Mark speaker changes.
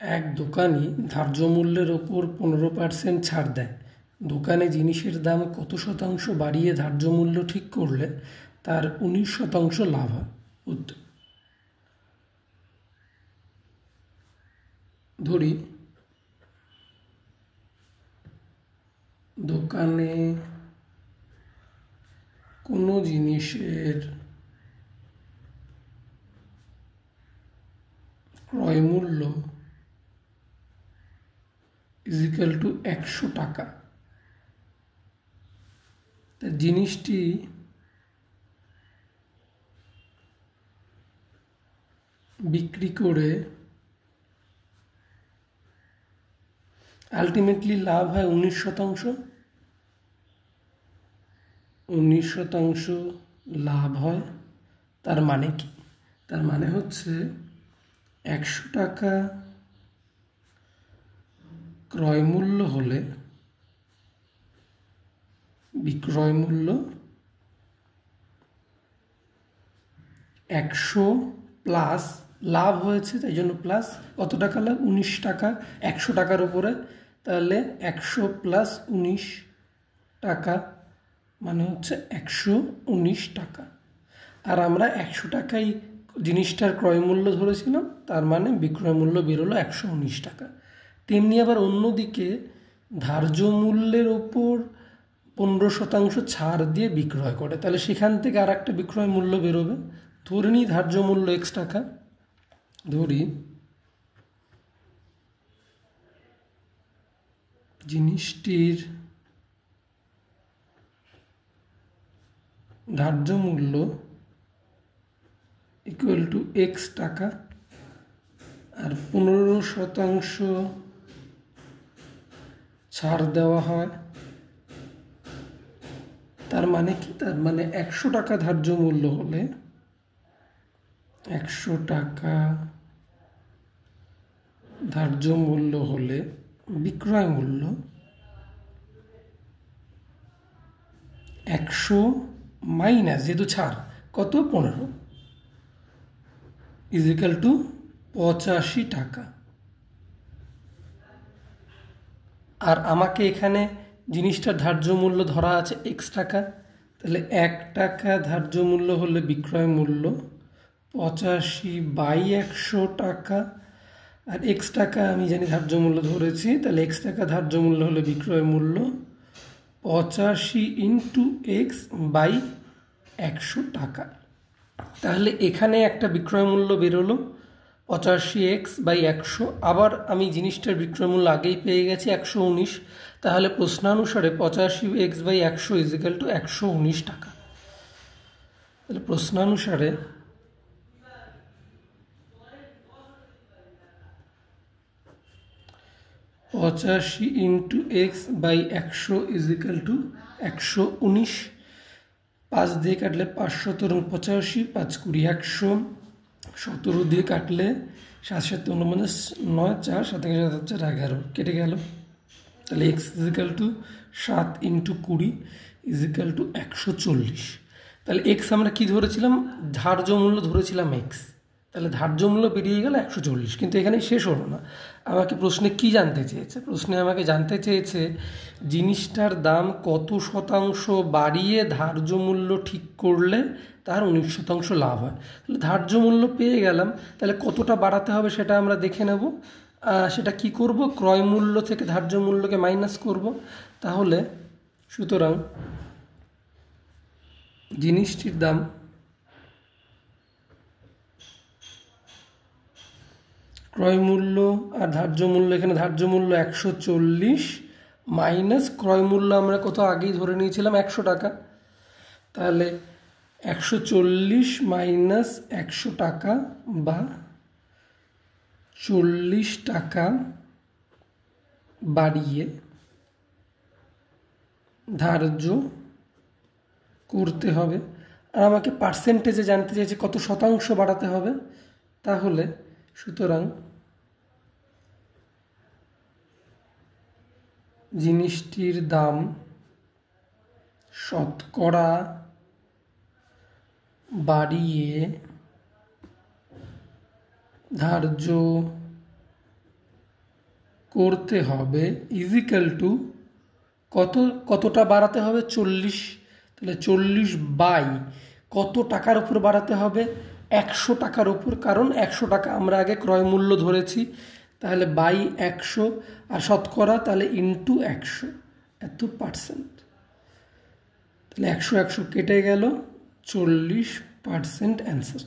Speaker 1: এক দোকানি ধার্য মূল্যের ওপর 15% ছাড় দেয়। দোকানে জিনিসের দাম কত শতাংশ বাড়িয়ে ধার্য মূল্য ঠিক করলে তার 19% লাভ হয়? উত্তর: ধরি দোকানে কোনো জিনিসের ক্রয় মূল্য = 100 টাকা। তা জিনিসটি বিক্রি করে আলটিমেটলি লাভ হয় 19%। 19% লাভ হয়। তার মানে কি? তার মানে হচ্ছে 100 টাকা ক্রয় মূল্য হলে বিক্রয় মূল্য 100 প্লাস লাভ হয়েছে, তাই জন্য প্লাস কত টাকা লাভ? 19 টাকা 100 টাকার উপরে, তাহলে 100 প্লাস 19 টাকা মানে হচ্ছে 119 টাকা। আর আমরা 100 টাকাই জিনিসটার ক্রয় মূল্য ধরেছিলাম, তার মানে বিক্রয় মূল্য বেরোলো 119 টাকা। তেমনি আবার অন্যদিকে ধার্য মূল্যের ওপর 15% ছাড় দিয়ে বিক্রয় করে, তাহলে সেখান থেকে আর একটা বিক্রয় মূল্য বেরোবে। ধরে নিই ধার্য মূল্য x টাকা। ধরি জিনিসটির ধার্য মূল্য = x টাকা আর 15% ছাড় দেওয়া হয়। তার মানে কি? তার মানে 100 টাকা ধার্য মূল্য হলে 100 টাকা ধার্য মূল্য হলে বিক্রয় মূল্য 100 মাইনাস যেহেতু ছাড় কত 15 = 85 টাকা। আর আমাকে এখানে জিনিসটার ধার্য মূল্য ধরা আছে x টাকা, তাহলে 1 টাকা ধার্য মূল্য হলে বিক্রয় মূল্য 85/100 টাকা। আর x টাকা আমি জানি ধার্য মূল্য ধরেছি, তাহলে x টাকা ধার্য মূল্য হলে বিক্রয় মূল্য 85 × x/100 টাকা। তাহলে এখানে একটা বিক্রয় মূল্য বেরোলো 85x/100। আবার আমি জিনিসটার বিক্রয় মূল্য আগেই পেয়ে গেছি 119, তাহলে প্রশ্নানুসারে 85x/100 = 119 টাকা। তাহলে প্রশ্নানুসারে 85 × x/100 = 119। 5 দিয়ে কাটলে 5 × 17 = 85, 5 × 20 = 100, 17 দিয়ে কাটলে 7 × 7 = 49, 9 4 7 × 7 = 11 কেটে গেল। তাহলে x = 7 × 20 = 140। তাহলে x আমরা কি ধরেছিলাম? ধার্য মূল্য ধরেছিলাম x, তাহলে ধার্য মূল্য বেরিয়ে গেল 140। কিন্তু এখানেই শেষ হলো না, আমাকে প্রশ্নে কি জানতে চেয়েছে? প্রশ্নে আমাকে জানতে চেয়েছে জিনিসটার দাম কত শতাংশ বাড়িয়ে ধার্য মূল্য ঠিক করলে তার 19% লাভ হয়। তাহলে ধার্য মূল্য পেয়ে গেলাম, তাহলে কতটা বাড়াতে হবে সেটা আমরা দেখে নেব। সেটা কি করব? ক্রয় মূল্য থেকে ধার্য মূল্যকে মাইনাস করব। তাহলে সুতরাং জিনিসটির দাম ক্রয় মূল্য আর ধার্য মূল্য, এখানে ধার্য মূল্য 140 মাইনাস ক্রয় মূল্য আমরা কত আগেই ধরে নিয়েছিলাম 100 টাকা। তাহলে 140 মাইনাস 100 টাকা বা 40 টাকা বাড়িয়ে ধার্য করতে হবে। আর আমাকে পার্সেন্টেজে জানতে চাইছে কত শতাংশ বাড়াতে হবে। তাহলে সুতরাং জিনিসটির দাম শতকরা বাড়িয়ে ধার্য করতে হবে ইজিক্যাল টু কতটা বাড়াতে হবে 40, তাহলে 40 বাই কত টাকার উপর বাড়াতে হবে 100 টাকার উপর, কারণ 100 টাকা আমরা আগে ক্রয় মূল্য ধরেছি, তাহলে বাই 100 আর শতকরা তাহলে ইন্টু 100 এত পার্সেন্ট, তাহলে 100 কেটে গেল 40% অ্যান্সার।